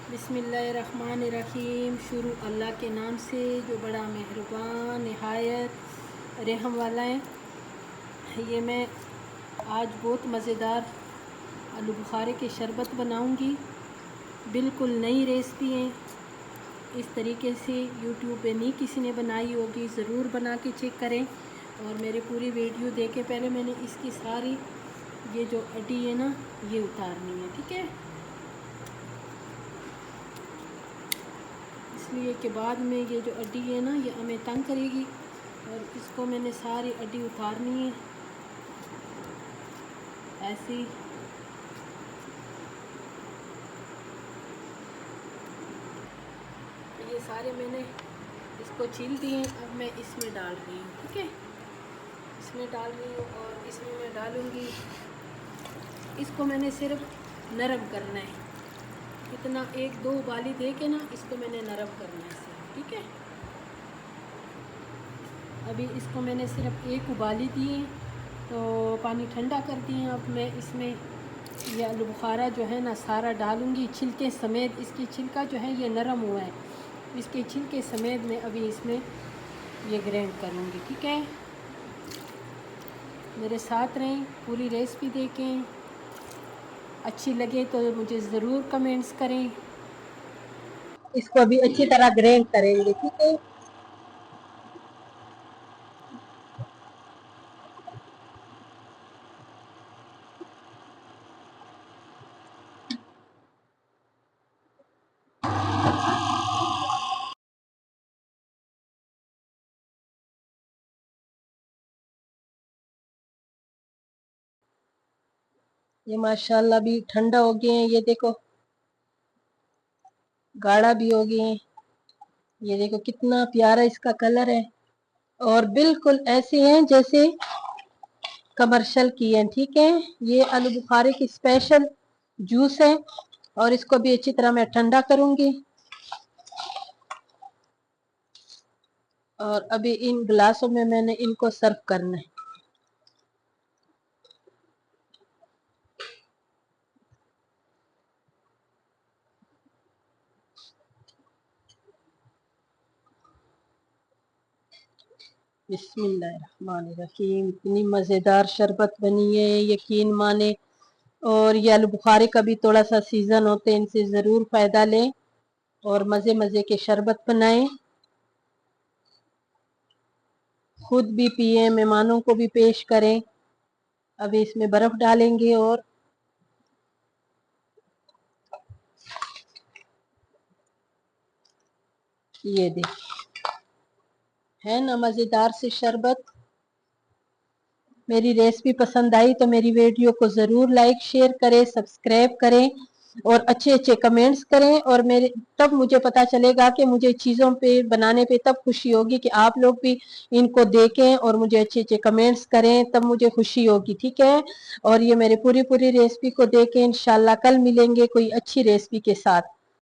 बिस्मिल्लाहिर्रहमानिर्रहीम। शुरू अल्लाह के नाम से जो बड़ा मेहरबान निहायत रहम वाला है। ये मैं आज बहुत मज़ेदार आलू बुखारे की शरबत बनाऊंगी। बिल्कुल नई रेसिपी है, इस तरीके से यूट्यूब पे नहीं किसी ने बनाई होगी। ज़रूर बना के चेक करें और मेरी पूरी वीडियो देखें। पहले मैंने इसकी सारी ये जो अड्डी है ना, ये उतारनी है, ठीक है। इसलिए कि बाद में ये जो अड्डी है ना, ये हमें तंग करेगी और इसको मैंने सारी अड्डी उतारनी है ऐसी। ये सारे मैंने इसको छील दिए। अब मैं इसमें डाल रही हूँ, ठीक है। इसमें डाल रही हूँ और इसमें मैं डालूँगी, इसको मैंने सिर्फ नरम करना है। इतना एक दो उबाली दे के ना इसको मैंने नरम करना है, ठीक है। अभी इसको मैंने सिर्फ एक उबाली दी है तो पानी ठंडा कर दिए। अब मैं इसमें ये आलू बुखारा जो है ना सारा डालूँगी छिलके समेत। इसकी छिलका जो है ये नरम हुआ है, इसके छिलके समेत मैं अभी इसमें ये ग्राइंड करूँगी, ठीक है। मेरे साथ रहें, पूरी रेसिपी देखें। अच्छी लगे तो मुझे ज़रूर कमेंट्स करें। इसको अभी अच्छी तरह ग्राइंड करेंगे, ठीक है। ये माशाल्लाह भी ठंडा हो गए हैं, ये देखो गाढ़ा भी हो गए हैं। ये देखो कितना प्यारा इसका कलर है और बिल्कुल ऐसे हैं जैसे कमर्शियल की है, ठीक है। ये आलू बुखारे की स्पेशल जूस है और इसको भी अच्छी तरह मैं ठंडा करूंगी। और अभी इन गिलासों में मैंने इनको सर्व करना है। बिस्मिल्लाहिर्रहमानिर्रहीम। इतनी मज़ेदार शरबत बनी है, यकीन माने। और ये आलू बुखारे का भी थोड़ा सा सीजन होते हैं, इनसे ज़रूर फ़ायदा लें और मज़े मज़े के शरबत बनाएं, खुद भी पिए, मेहमानों को भी पेश करें। अभी इसमें बर्फ़ डालेंगे और ये देख, है ना मज़ेदार से शरबत। मेरी रेसिपी पसंद आई तो मेरी वीडियो को ज़रूर लाइक शेयर करें, सब्सक्राइब करें और अच्छे अच्छे कमेंट्स करें। और मेरे तब मुझे पता चलेगा कि मुझे चीज़ों पे बनाने पे तब खुशी होगी कि आप लोग भी इनको देखें और मुझे अच्छे अच्छे कमेंट्स करें, तब मुझे खुशी होगी, ठीक है। और ये मेरे पूरी पूरी रेसिपी को देखें। इंशाल्लाह कल मिलेंगे कोई अच्छी रेसिपी के साथ।